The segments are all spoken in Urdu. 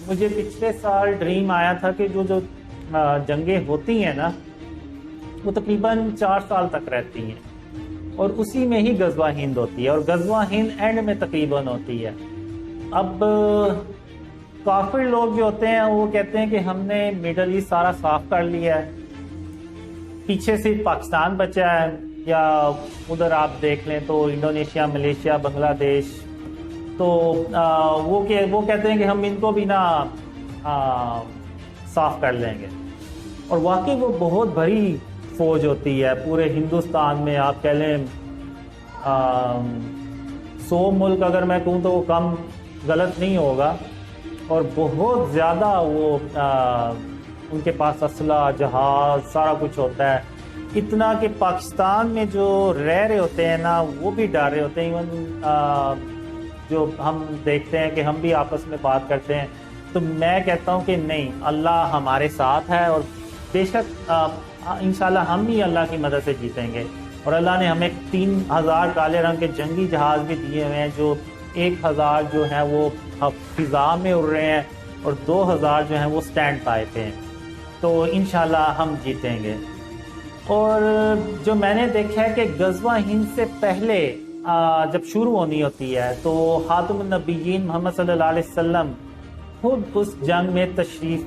مجھے پچھلے سال ڈریم آیا تھا کہ جو جنگیں ہوتی ہیں نا وہ تقریباً 4 سال تک رہتی ہیں اور اسی میں ہی غزوہ ہند ہوتی ہے اور غزوہ ہند اینڈ میں تقریباً ہوتی ہے۔ اب کافر لوگ جو ہوتے ہیں وہ کہتے ہیں کہ ہم نے مڈل ایسٹ سارا صاف کر لیا ہے، پیچھے سے پاکستان بچا ہے، یا ادھر آپ دیکھ لیں تو انڈونیشیا، ملیشیا، بنگلہ دیش، تو وہ کہتے ہیں کہ ہم ان کو بھی نا صاف کر لیں گے۔ اور واقعی وہ بہت بڑی فوج ہوتی ہے پورے ہندوستان میں، آپ کہہ لیں 100 ملک اگر میں کہوں تو وہ کم غلط نہیں ہوگا، اور بہت زیادہ وہ ان کے پاس اسلحہ، جہاز، سارا کچھ ہوتا ہے، اتنا کہ پاکستان میں جو رہ رہے ہوتے ہیں نا وہ بھی ڈر رہے ہوتے ہیں۔ ایون جو ہم دیکھتے ہیں کہ ہم بھی آپس میں بات کرتے ہیں تو میں کہتا ہوں کہ نہیں، اللہ ہمارے ساتھ ہے، اور بے شک انشاءاللہ ہم بھی اللہ کی مدد سے جیتیں گے۔ اور اللہ نے ہمیں 3000 کالے رنگ کے جنگی جہاز بھی دیے ہوئے ہیں، جو 1000 جو ہیں وہ فضا میں اڑ رہے ہیں اور 2000 جو ہیں وہ سٹینڈ پائے پہ ہیں، تو انشاءاللہ ہم جیتیں گے۔ اور جو میں نے دیکھا ہے کہ غزوہ ہند سے پہلے جب شروع ہونی ہوتی ہے تو خاتم النبیین محمد صلی اللہ علیہ وسلم خود اس جنگ میں تشریف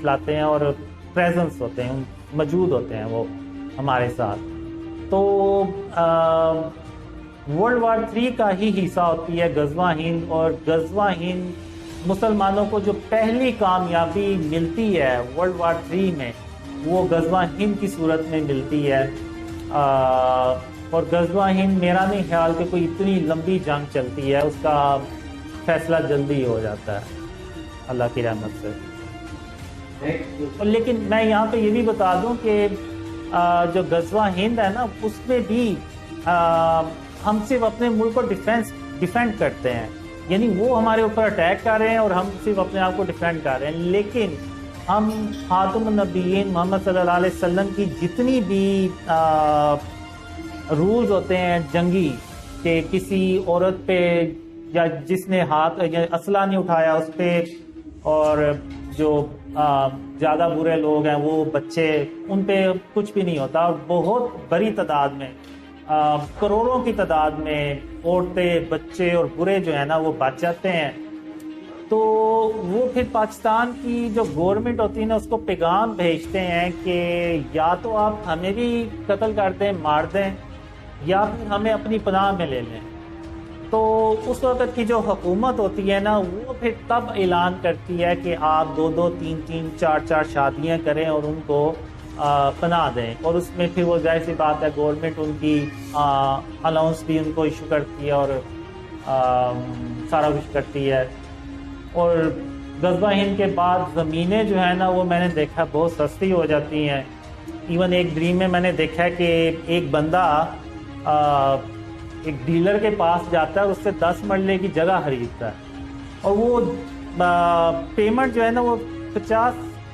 لاتے ہیں اور پریزنس ہوتے ہیں، موجود ہوتے ہیں وہ ہمارے ساتھ۔ تو ورلڈ وار 3 کا ہی حصہ ہوتی ہے غزوہ ہند، اور غزوہ ہند مسلمانوں کو جو پہلی کامیابی ملتی ہے ورلڈ وار 3 میں وہ غزوہ ہند کی صورت میں ملتی ہے۔ اور غزوہ ہند میرا نہیں خیال کہ کوئی اتنی لمبی جنگ چلتی ہے، اس کا فیصلہ جلدی ہو جاتا ہے اللہ کی رحمت سے۔ لیکن میں یہاں پہ یہ بھی بتا دوں کہ جو غزوہ ہند ہے نا اس میں بھی ہم صرف اپنے ملک کو ڈیفینڈ کرتے ہیں، یعنی وہ ہمارے اوپر اٹیک کر رہے ہیں اور ہم صرف اپنے آپ کو ڈیفینڈ کر رہے ہیں، لیکن ہم خاتم النبیین محمد صلی اللہ علیہ وسلم کی جتنی بھی رولز ہوتے ہیں جنگی، کہ کسی عورت پہ یا جس نے ہاتھ اسلحہ نہیں اٹھایا اس پہ، اور جو زیادہ برے لوگ ہیں وہ بچے، ان پہ کچھ بھی نہیں ہوتا، اور بہت بڑی تعداد میں کروڑوں کی تعداد میں عورتیں، بچے اور برے جو ہیں نا وہ بچ جاتے ہیں۔ تو وہ پھر پاکستان کی جو گورنمنٹ ہوتی ہے نا اس کو پیغام بھیجتے ہیں کہ یا تو آپ ہمیں بھی قتل کر دیں، مار دیں، یا پھر ہمیں اپنی پناہ میں لے لیں۔ تو اس وقت کی جو حکومت ہوتی ہے نا وہ پھر تب اعلان کرتی ہے کہ آپ 2-2، 3-3، 4-4 شادیاں کریں اور ان کو پناہ دیں، اور اس میں پھر وہ ظاہر سی بات ہے گورنمنٹ ان کی الاؤنس بھی ان کو ایشو کرتی ہے اور سارا کچھ کرتی ہے۔ اور غزوہ ہند کے بعد زمینیں جو ہیں نا وہ میں نے دیکھا بہت سستی ہو جاتی ہیں۔ ایون ایک ڈریم میں میں نے دیکھا ہے کہ ایک بندہ ایک ڈیلر کے پاس جاتا ہے اور اس سے 10 مرلے کی جگہ خریدتا ہے، اور وہ پیمنٹ جو ہے نا وہ 50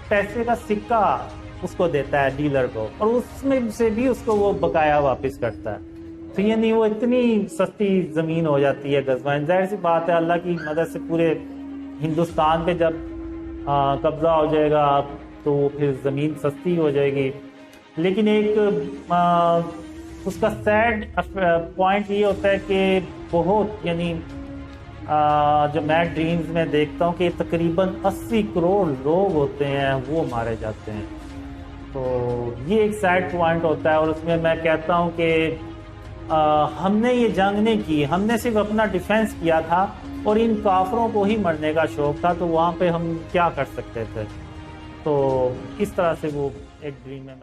پیسے کا سکہ اس کو دیتا ہے ڈیلر کو، اور اس میں سے بھی اس کو وہ بقایا واپس کرتا ہے۔ تو یعنی وہ اتنی سستی زمین ہو جاتی ہے غزوہ ہند۔ ظاہر سی بات ہے اللہ کی مدد سے پورے ہندوستان پہ جب قبضہ ہو جائے گا تو پھر زمین سستی ہو جائے گی۔ لیکن ایک اس کا سیڈ پوائنٹ یہ ہوتا ہے کہ بہت یعنی جو میں ڈریمز میں دیکھتا ہوں کہ تقریباً 80 کروڑ لوگ ہوتے ہیں وہ مارے جاتے ہیں، تو یہ ایک سیڈ پوائنٹ ہوتا ہے۔ اور اس میں میں کہتا ہوں کہ ہم نے یہ جنگ نہیں کی، ہم نے صرف اپنا ڈیفینس کیا تھا، اور ان کافروں کو ہی مرنے کا شوق تھا، تو وہاں پہ ہم کیا کر سکتے تھے۔ تو اس طرح سے وہ ایک ڈریم میں